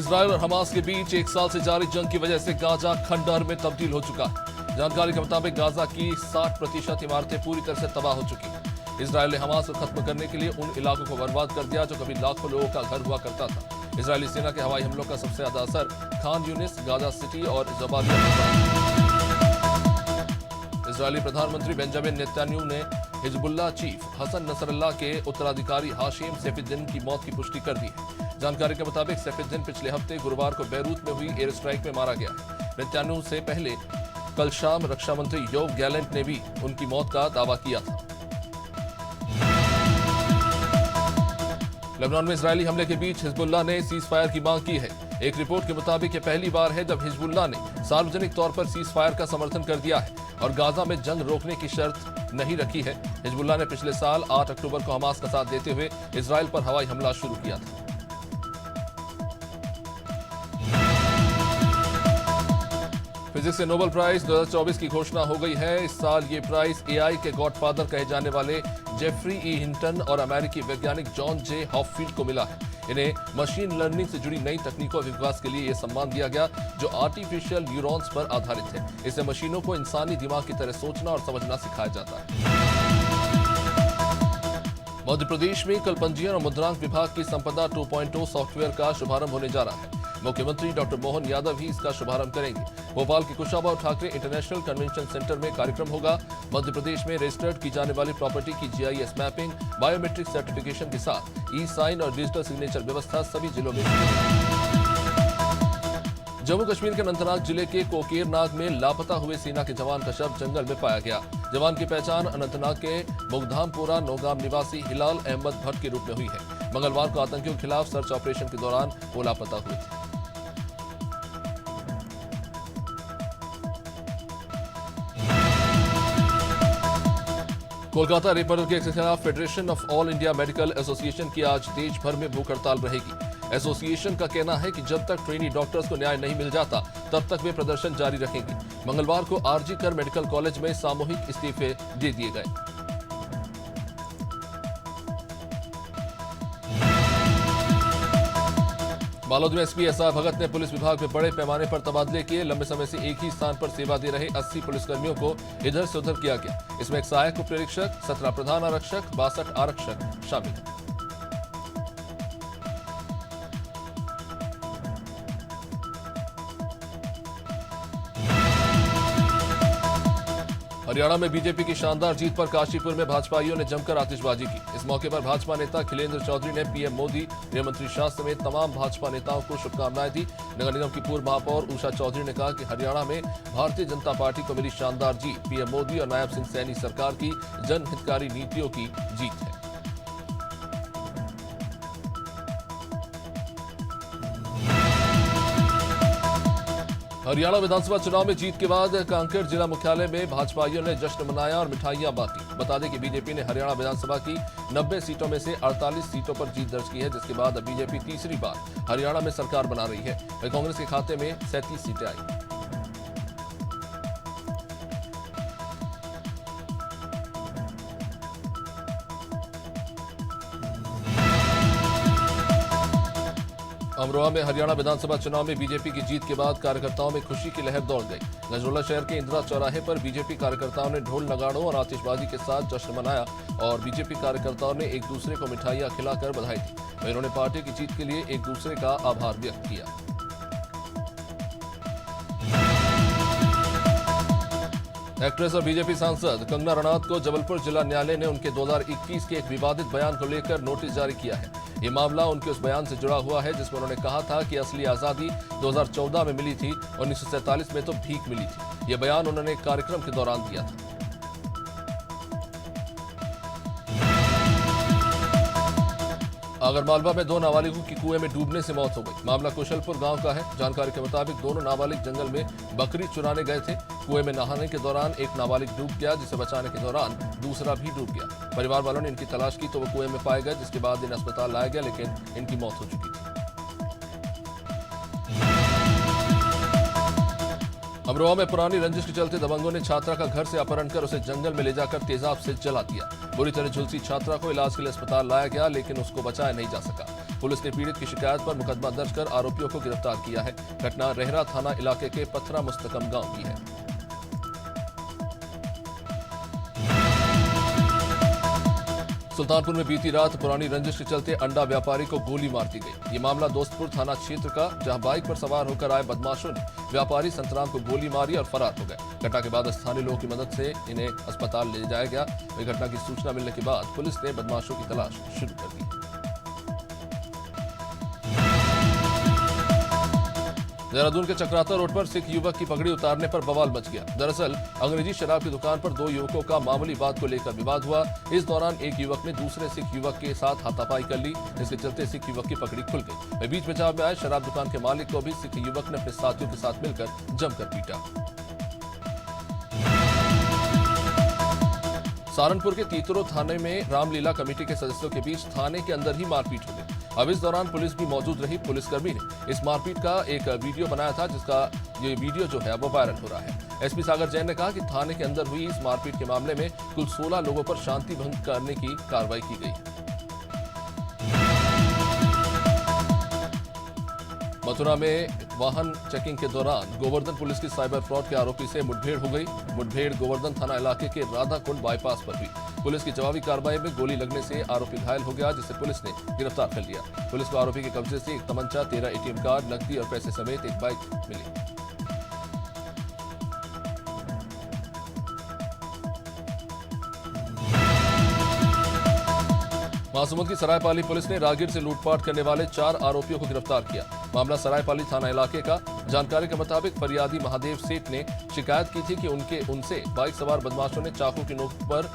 Israel और Hamas के बीच एक साल से जारी जंग की वजह से गाजा खंडहर में तब्दील हो चुका है। जानकारी के मुताबिक गाजा की 60% इमारतें पूरी तरह से तबाह हो चुकी हैं। इजरायल ने हमास को खत्म करने के लिए उन इलाकों को बर्बाद कर दिया जो कभी लाखों लोगों का घर हुआ करता था। इजरायली सेना के हवाई हमलों का सबसे ज्यादा असर खान यूनिस, गाजा सिटी और जबालिया पर पड़ा। इजरायली प्रधानमंत्री बेंजामिन नेतन्याहू ने हिजबुल्लाह चीफ हसन नसरल्लाह के उत्तराधिकारी हाशिम सैफुद्दीन की मौत की पुष्टि कर दी है। जानकारी के मुताबिक सैफुद्दीन पिछले हफ्ते गुरुवार को बेरूत में हुई एयर स्ट्राइक में मारा गया है। नेतन्याहू से पहले कल शाम रक्षा मंत्री योव गैलेंट ने भी उनकी मौत का दावा किया था। लेबनान में इजरायली हमले के बीच हिजबुल्लाह ने सीज फायर की मांग की है। एक रिपोर्ट के मुताबिक ये पहली बार है जब हिजबुल्लाह ने सार्वजनिक तौर पर सीज फायर का समर्थन कर दिया है और गाजा में जंग रोकने की शर्त नहीं रखी है। हिजबुल्लाह ने पिछले साल 8 अक्टूबर को हमास का साथ देते हुए इजरायल पर हवाई हमला शुरू किया था। फिजिक्स से नोबेल प्राइज 2024 की घोषणा हो गई है। इस साल ये प्राइज एआई के गॉडफादर कहे जाने वाले जेफरी ई हिंटन और अमेरिकी वैज्ञानिक जॉन जे हॉपफील्ड को मिला है। इन्हें मशीन लर्निंग से जुड़ी नई तकनीकों के विकास के लिए यह सम्मान दिया गया जो आर्टिफिशियल न्यूरॉन्स पर आधारित है। इससे मशीनों को इंसानी दिमाग की तरह सोचना और समझना सिखाया जाता है। मध्य प्रदेश में कल पंजीयन और मुद्रांक विभाग की संपदा 2.0 सॉफ्टवेयर का शुभारंभ होने जा रहा है। मुख्यमंत्री डॉक्टर मोहन यादव ही इसका शुभारंभ करेंगे। भोपाल के Kushabhau Thackeray international convention centre में कार्यक्रम होगा। मध्य प्रदेश में रजिस्टर्ड की जाने वाली प्रॉपर्टी की जीआईएस मैपिंग, बायोमेट्रिक सर्टिफिकेशन के साथ ई साइन और डिजिटल सिग्नेचर व्यवस्था सभी जिलों में जम्मू कश्मीर के अनंतनाग जिले के कोकेरनाग में लापता हुए सेना के जवान का शव जंगल में पाया गया। जवान की पहचान अनंतनाग के मुगधामपुरा नौगाम निवासी हिलाल अहमद भट्ट के रूप में हुई है। मंगलवार को आतंकियों के खिलाफ सर्च ऑपरेशन के दौरान वो लापता हुए थे। कोलकाता रेप मर्डर केस के खिलाफ federation of all India medical association की आज देश भर में भूख हड़ताल रहेगी। एसोसिएशन का कहना है कि जब तक ट्रेनी डॉक्टर्स को न्याय नहीं मिल जाता तब तक वे प्रदर्शन जारी रखेंगे। मंगलवार को आरजी कर मेडिकल कॉलेज में सामूहिक इस्तीफे दे दिए गए। बालोद में एसपी एसआर भगत ने पुलिस विभाग में बड़े पैमाने पर तबादले किए। लंबे समय से एक ही स्थान पर सेवा दे रहे 80 पुलिसकर्मियों को इधर से उधर किया गया। इसमें एक सहायक उप निरीक्षक, 17 प्रधान आरक्षक, 62 आरक्षक शामिल हैं। हरियाणा में बीजेपी की शानदार जीत पर काशीपुर में भाजपाइयों ने जमकर आतिशबाजी की। इस मौके पर भाजपा नेता खिलेंद्र चौधरी ने पीएम मोदी, गृहमंत्री शाह समेत तमाम भाजपा नेताओं को शुभकामनाएं दी। नगर निगम की पूर्व महापौर उषा चौधरी ने कहा कि हरियाणा में भारतीय जनता पार्टी को मिली शानदार जीत पीएम मोदी और नायब सिंह सैनी सरकार की जनहितकारी नीतियों की जीत है। हरियाणा विधानसभा चुनाव में जीत के बाद कांकेर जिला मुख्यालय में भाजपाइयों ने जश्न मनाया और मिठाइयां बांटी। बता दें कि बीजेपी ने हरियाणा विधानसभा की 90 सीटों में से 48 सीटों पर जीत दर्ज की है, जिसके बाद अब बीजेपी तीसरी बार हरियाणा में सरकार बना रही है। वहीं कांग्रेस के खाते में 37 सीटें आई। अमरोहा में हरियाणा विधानसभा चुनाव में बीजेपी की जीत के बाद कार्यकर्ताओं में खुशी की लहर दौड़ गई। गजरोला शहर के इंदिरा चौराहे पर बीजेपी कार्यकर्ताओं ने ढोल नगाड़ों और आतिशबाजी के साथ जश्न मनाया और बीजेपी कार्यकर्ताओं ने एक दूसरे को मिठाइयां खिलाकर बधाई दी। वहीं उन्होंने पार्टी की जीत के लिए एक दूसरे का आभार व्यक्त किया। एक्ट्रेस और बीजेपी सांसद कंगना रनौत को जबलपुर जिला न्यायालय ने उनके 2021 के एक विवादित बयान को लेकर नोटिस जारी किया है। ये मामला उनके उस बयान से जुड़ा हुआ है जिसमें उन्होंने कहा था कि असली आजादी 2014 में मिली थी, 1947 में तो भीख मिली थी। ये बयान उन्होंने एक कार्यक्रम के दौरान दिया था। आगरमालवा में 2 नाबालिगों की कुएं में डूबने से मौत हो गई। मामला कुशलपुर गांव का है। जानकारी के मुताबिक दोनों नाबालिग जंगल में बकरी चुराने गए थे। कुएं में नहाने के दौरान एक नाबालिग डूब गया, जिसे बचाने के दौरान दूसरा भी डूब गया। परिवार वालों ने इनकी तलाश की तो वो कुएं में पाए गए, जिसके बाद इन्हें अस्पताल लाया गया, लेकिन इनकी मौत हो चुकी थी। अमरोहा में पुरानी रंजिश के चलते दबंगों ने छात्रा का घर से अपहरण कर उसे जंगल में ले जाकर तेजाब से जला दिया। बुरी तरह झुलसी छात्रा को इलाज के लिए अस्पताल लाया गया, लेकिन उसको बचाया नहीं जा सका। पुलिस ने पीड़ित की शिकायत पर मुकदमा दर्ज कर आरोपियों को गिरफ्तार किया है। घटना रेहरा थाना इलाके के पथरा मुस्तकम गांव की है। सुल्तानपुर में बीती रात पुरानी रंजिश के चलते अंडा व्यापारी को गोली मार दी गई। ये मामला दोस्तपुर थाना क्षेत्र का, जहां बाइक पर सवार होकर आए बदमाशों ने व्यापारी संतराम को गोली मारी और फरार हो गए। घटना के बाद स्थानीय लोगों की मदद से इन्हें अस्पताल ले जाया गया। वही घटना की सूचना मिलने के बाद पुलिस ने बदमाशों की तलाश शुरू कर दी। देहरादून के चक्राता रोड पर सिख युवक की पगड़ी उतारने पर बवाल मच गया। दरअसल अंग्रेजी शराब की दुकान पर दो युवकों का मामूली बात को लेकर विवाद हुआ। इस दौरान एक युवक ने दूसरे सिख युवक के साथ हाथापाई कर ली, जिसके चलते सिख युवक की पगड़ी खुल गई। बीच बचाव में आए शराब दुकान के मालिक को भी सिख युवक ने अपने साथियों के साथ मिलकर जमकर पीटा। सहारनपुर के तीतरो थाने में रामलीला कमेटी के सदस्यों के बीच थाने के अंदर ही मारपीट हो गई। अब इस दौरान पुलिस भी मौजूद रही। पुलिसकर्मी ने इस मारपीट का एक वीडियो बनाया था, जिसका ये वीडियो जो है वो वायरल हो रहा है। एसपी सागर जैन ने कहा कि थाने के अंदर हुई इस मारपीट के मामले में कुल 16 लोगों पर शांति भंग करने की कार्रवाई की गई है। मथुरा में वाहन चेकिंग के दौरान गोवर्धन पुलिस की साइबर फ्रॉड के आरोपी से मुठभेड़ हो गई। मुठभेड़ गोवर्धन थाना इलाके के राधाकुंड बाईपास पर हुई। पुलिस की जवाबी कार्रवाई में गोली लगने से आरोपी घायल हो गया, जिसे पुलिस ने गिरफ्तार कर लिया। पुलिस को आरोपी के कब्जे से एक तमंचा, 13 एटीएम कार्ड, नकदी और पैसे समेत एक बाइक मिली। महासमुंद की सरायपाली पुलिस ने राहगीर से लूटपाट करने वाले 4 आरोपियों को गिरफ्तार किया। मामला सरायपाली थाना इलाके का। जानकारी के मुताबिक फरियादी महादेव सेठ ने शिकायत की थी कि उनसे बाइक सवार बदमाशों ने चाकू की नोक पर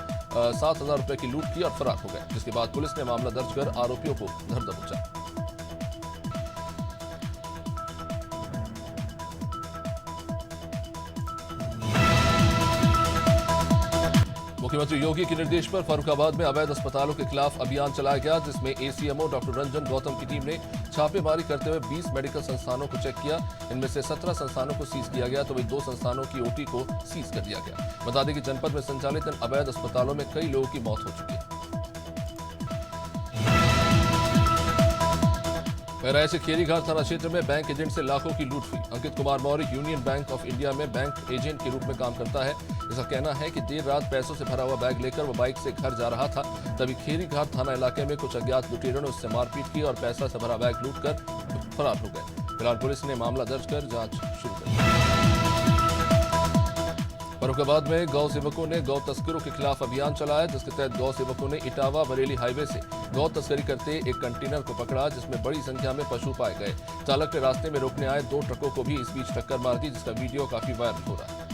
7,000 रुपए की लूट की और फरार हो गए, जिसके बाद पुलिस ने मामला दर्ज कर आरोपियों को धर दबोचा। मुख्यमंत्री योगी के निर्देश पर फर्रुखाबाद में अवैध अस्पतालों के खिलाफ अभियान चलाया गया, जिसमें एसीएमओ डॉक्टर रंजन गौतम की टीम ने छापेमारी करते हुए 20 मेडिकल संस्थानों को चेक किया। इनमें से 17 संस्थानों को सीज किया गया, तो वही 2 संस्थानों की ओटी को सीज कर दिया गया। बता दें कि जनपद में संचालित इन अवैध अस्पतालों में कई लोगों की मौत हो चुकी है। बहराइच के खेरीघाट थाना क्षेत्र में बैंक एजेंट से लाखों की लूट हुई। Ankit Kumar Maurya Union Bank of India में बैंक एजेंट के रूप में काम करता है। इसका कहना है कि देर रात पैसों से भरा हुआ बैग लेकर वो बाइक से घर जा रहा था, तभी खेरीघाट थाना इलाके में कुछ अज्ञात लुटेरों ने उससे मारपीट की और पैसा से भरा बैग लूटकर फरार हो गए। फिलहाल पुलिस ने मामला दर्ज कर जांच शुरू कर दी। फर्रुखाबाद में गौ सेवकों ने गौ तस्करों के खिलाफ अभियान चलाया, जिसके तहत गौ सेवकों ने इटावा बरेली हाईवे से गौ तस्करी करते एक कंटेनर को पकड़ा, जिसमें बड़ी संख्या में पशु पाए गए। चालक ने रास्ते में रोकने आए 2 ट्रकों को भी इस बीच टक्कर मार दी, जिसका वीडियो काफी वायरल हो रहा है।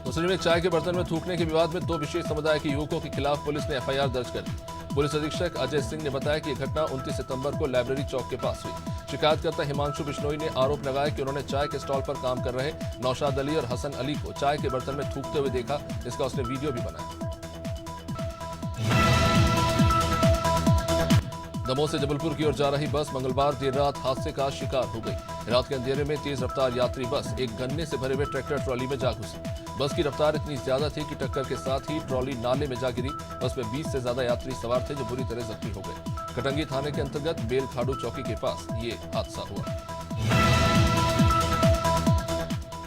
मुसरी में चाय के बर्तन में थूकने के विवाद में 2 विशेष समुदाय के युवकों के खिलाफ पुलिस ने एफआईआर दर्ज कर दी। पुलिस अधीक्षक अजय सिंह ने बताया कि यह घटना 29 सितंबर को लाइब्रेरी चौक के पास हुई। शिकायतकर्ता हिमांशु बिश्नोई ने आरोप लगाया कि उन्होंने चाय के स्टॉल पर काम कर रहे नौशाद अली और हसन अली को चाय के बर्तन में थूकते हुए देखा। इसका उसने वीडियो भी बनाया। दमोह से जबलपुर की ओर जा रही बस मंगलवार देर रात हादसे का शिकार हो गई। रात के अंधेरे में तेज रफ्तार यात्री बस एक गन्ने से भरे हुए ट्रैक्टर ट्रॉली में जा घुसी। बस की रफ्तार इतनी ज्यादा थी कि टक्कर के साथ ही ट्रॉली नाले में जा गिरी। बस में 20 से ज्यादा यात्री सवार थे, जो बुरी तरह जख्मी हो गए। कटंगी थाने के अंतर्गत बेल खाड़ू चौकी के पास ये हादसा हुआ।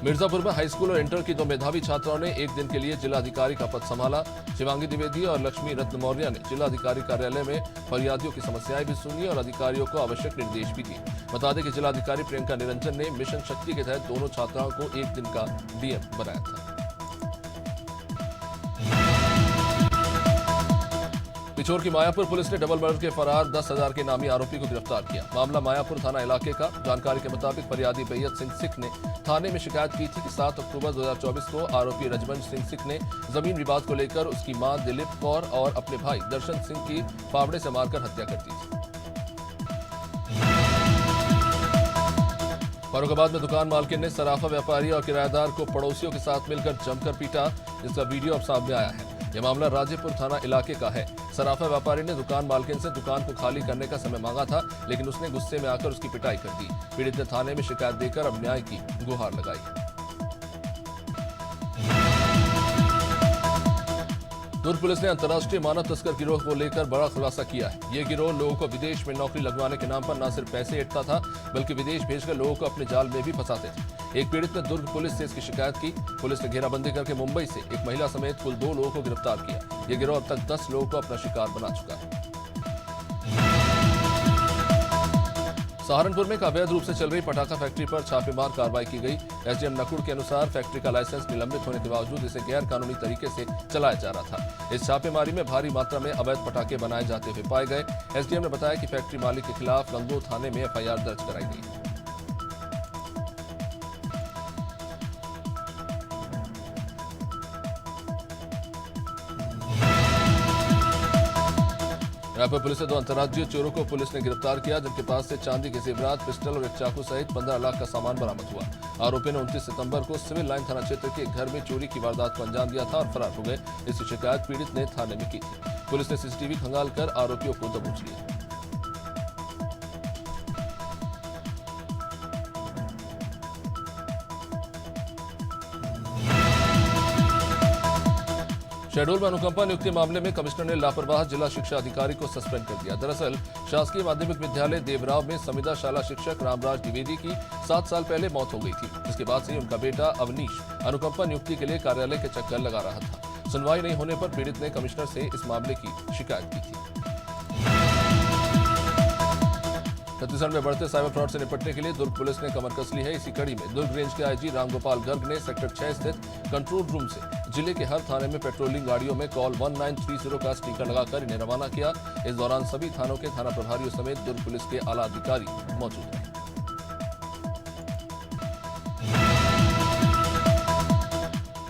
मिर्जापुर में हाई स्कूल और इंटर की 2 मेधावी छात्राओं ने एक दिन के लिए जिलाधिकारी का पद संभाला। शिवांगी द्विवेदी और लक्ष्मी रत्न मौर्य ने जिलाधिकारी कार्यालय में फरियादियों की समस्याएं भी सुनी और अधिकारियों को आवश्यक निर्देश भी दिए। बता दें कि जिलाधिकारी प्रियंका निरंजन ने मिशन शक्ति के तहत दोनों छात्राओं को एक दिन का डीएम बनाया था। पिछोर की मायापुर पुलिस ने डबल मर्डर के फरार 10,000 के नामी आरोपी को गिरफ्तार किया। मामला मायापुर थाना इलाके का। जानकारी के मुताबिक फरियादी बैयत सिंह सिख ने थाने में शिकायत की थी कि 7 अक्टूबर 2024 को आरोपी रजवंश सिंह सिख ने जमीन विवाद को लेकर उसकी मां दिलीप कौर और अपने भाई दर्शन सिंह की फावड़े से मारकर हत्या कर दी थी। फर्रुखाबाद में दुकान मालकिन ने सराफा व्यापारी और किराएदार को पड़ोसियों के साथ मिलकर जमकर पीटा, जिसका वीडियो अब सामने आया है। यह मामला राजेपुर थाना इलाके का है। सराफा व्यापारी ने दुकान मालकिन से दुकान को खाली करने का समय मांगा था, लेकिन उसने गुस्से में आकर उसकी पिटाई कर दी। पीड़ित ने थाने में शिकायत देकर अब न्याय की गुहार लगाई। दुर्ग पुलिस ने अंतर्राष्ट्रीय मानव तस्कर गिरोह को लेकर बड़ा खुलासा किया है। ये गिरोह लोगों को विदेश में नौकरी लगवाने के नाम पर न सिर्फ पैसे ऐंठता था, बल्कि विदेश भेजकर लोगों को अपने जाल में भी फंसाते थे। एक पीड़ित ने दुर्ग पुलिस से इसकी शिकायत की। पुलिस ने घेराबंदी करके मुंबई से एक महिला समेत कुल 2 लोगों को गिरफ्तार किया। ये गिरोह अब तक 10 लोगों को अपना शिकार बना चुका है। सहारनपुर में एक अवैध रूप से चल रही पटाखा फैक्ट्री पर छापेमार कार्रवाई की गई। एसडीएम नकुड़ के अनुसार फैक्ट्री का लाइसेंस निलंबित होने के बावजूद इसे गैर कानूनी तरीके से चलाया जा रहा था। इस छापेमारी में भारी मात्रा में अवैध पटाखे बनाए जाते हुए पाए गए। एसडीएम ने बताया कि फैक्ट्री मालिक के खिलाफ गंगोह थाने में एफआईआर दर्ज कराई गई। रायपुर पुलिस से 2 अंतर्राज्यीय चोरों को पुलिस ने गिरफ्तार किया, जिनके पास से चांदी के जेवरात, पिस्टल और एक चाकू सहित 15 लाख का सामान बरामद हुआ। आरोपी ने 29 सितंबर को सिविल लाइन थाना क्षेत्र के एक घर में चोरी की वारदात को अंजाम दिया था और फरार हो गए। इसकी शिकायत पीड़ित ने थाने में की थी। पुलिस ने सीसीटीवी खंगाल कर आरोपियों को दबोच लिया। शहडोल में अनुकंपा नियुक्ति मामले में कमिश्नर ने लापरवाह जिला शिक्षा अधिकारी को सस्पेंड कर दिया। दरअसल शासकीय माध्यमिक विद्यालय देवराव में संविदा शाला शिक्षक रामराज द्विवेदी की 7 साल पहले मौत हो गई थी, जिसके बाद से ही उनका बेटा अवनीश अनुकंपा नियुक्ति के लिए कार्यालय के चक्कर लगा रहा था। सुनवाई नहीं होने पर पीड़ित ने कमिश्नर से इस मामले की शिकायत की थी। छत्तीसगढ़ में बढ़ते साइबर फ्रॉड से निपटने के लिए दुर्ग पुलिस ने कमर कस ली है। इसी कड़ी में दुर्ग रेंज के आईजी रामगोपाल गर्ग ने सेक्टर 6 स्थित कंट्रोल रूम से जिले के हर थाने में पेट्रोलिंग गाड़ियों में कॉल 1930 का स्टिकर लगाकर इन्हें रवाना किया। इस दौरान सभी थानों के थाना प्रभारियों समेत दुर्ग पुलिस के आला अधिकारी मौजूद रहे।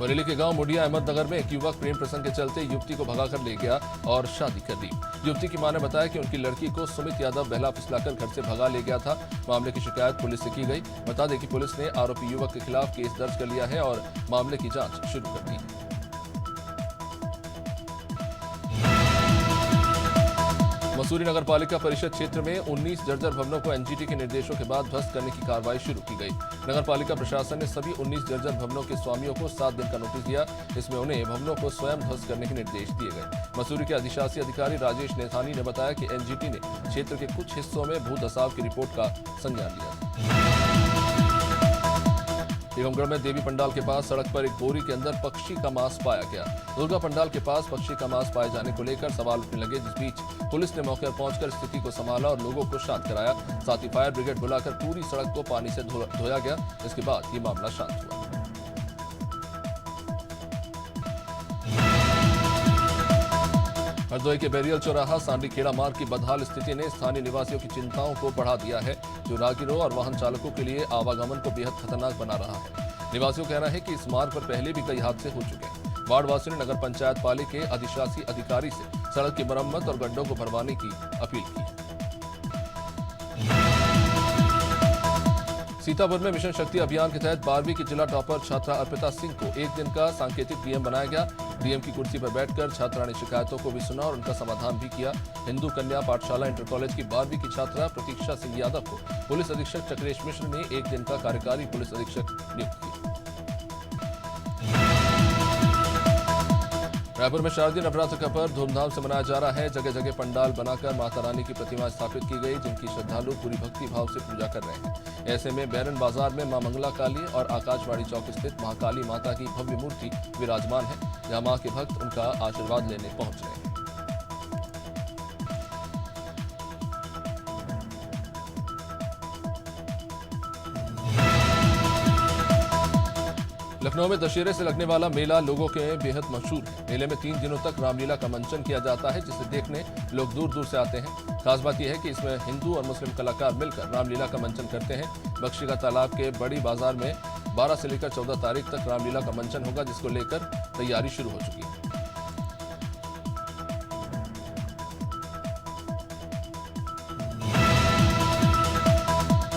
बरेली के गांव मुडिया अहमदनगर में एक युवक प्रेम प्रसंग के चलते युवती को भगाकर ले गया और शादी कर ली। युवती की मां ने बताया कि उनकी लड़की को सुमित यादव बहला फुसलाकर घर से भगा ले गया था। मामले की शिकायत पुलिस से की गई। बता दें कि पुलिस ने आरोपी युवक के खिलाफ केस दर्ज कर लिया है और मामले की जांच शुरू कर दी है। मसूरी नगर पालिका परिषद क्षेत्र में 19 जर्जर भवनों को एनजीटी के निर्देशों के बाद ध्वस्त करने की कार्रवाई शुरू की गई। नगर पालिका प्रशासन ने सभी 19 जर्जर भवनों के स्वामियों को 7 दिन का नोटिस दिया। इसमें उन्हें भवनों को स्वयं ध्वस्त करने के निर्देश दिए गए। मसूरी के अधिशासी अधिकारी राजेश नेथानी ने बताया कि एनजीटी ने क्षेत्र के कुछ हिस्सों में भू धसाव की रिपोर्ट का संज्ञान लिया। टीकमगढ़ में देवी पंडाल के पास सड़क पर एक बोरी के अंदर पक्षी का मांस पाया गया। दुर्गा पंडाल के पास पक्षी का मांस पाए जाने को लेकर सवाल उठने लगे, जिस बीच पुलिस ने मौके पर पहुंचकर स्थिति को संभाला और लोगों को शांत कराया। साथ ही फायर ब्रिगेड बुलाकर पूरी सड़क को पानी से धोया गया। इसके बाद ये मामला शांत हुआ। हरदोई के बैरियल चौराहा सांडी खेड़ा मार्ग की बदहाल स्थिति ने स्थानीय निवासियों की चिंताओं को बढ़ा दिया है, जो राहगीरों और वाहन चालकों के लिए आवागमन को बेहद खतरनाक बना रहा है। निवासियों का कहना है कि इस मार्ग पर पहले भी कई हादसे हो चुके हैं। वार्ड वासियों ने नगर पंचायत पालिका के अधिशासी अधिकारी से सड़क की मरम्मत और गड्ढों को भरवाने की अपील की। सीतापुर में मिशन शक्ति अभियान के तहत 12वीं की जिला टॉपर छात्रा अर्पिता सिंह को एक दिन का सांकेतिक डीएम बनाया गया। डीएम की कुर्सी पर बैठकर छात्रा ने शिकायतों को भी सुना और उनका समाधान भी किया। हिंदू कन्या पाठशाला इंटर कॉलेज की 12वीं की छात्रा प्रतीक्षा सिंह यादव को पुलिस अधीक्षक चक्रेश मिश्र ने एक दिन का कार्यकारी पुलिस अधीक्षक नियुक्त किया। रायपुर में शारदीय नवरात्र का पर्व धूमधाम से मनाया जा रहा है। जगह जगह पंडाल बनाकर माता रानी की प्रतिमा स्थापित की गई, जिनकी श्रद्धालु पूरी भक्ति भाव से पूजा कर रहे हैं। ऐसे में बैरन बाजार में मां मंगला काली और आकाशवाणी चौक स्थित महाकाली माता की भव्य मूर्ति विराजमान है, जहां मां के भक्त उनका आशीर्वाद लेने पहुंच रहे हैं। लखनऊ में दशहरे से लगने वाला मेला लोगों के बेहद मशहूर है। मेले में 3 दिनों तक रामलीला का मंचन किया जाता है, जिसे देखने लोग दूर दूर से आते हैं। खास बात यह है कि इसमें हिंदू और मुस्लिम कलाकार मिलकर रामलीला का मंचन करते हैं। बख्शी का तालाब के बड़ी बाजार में 12 से लेकर 14 तारीख तक रामलीला का मंचन होगा, जिसको लेकर तैयारी शुरू हो चुकी है।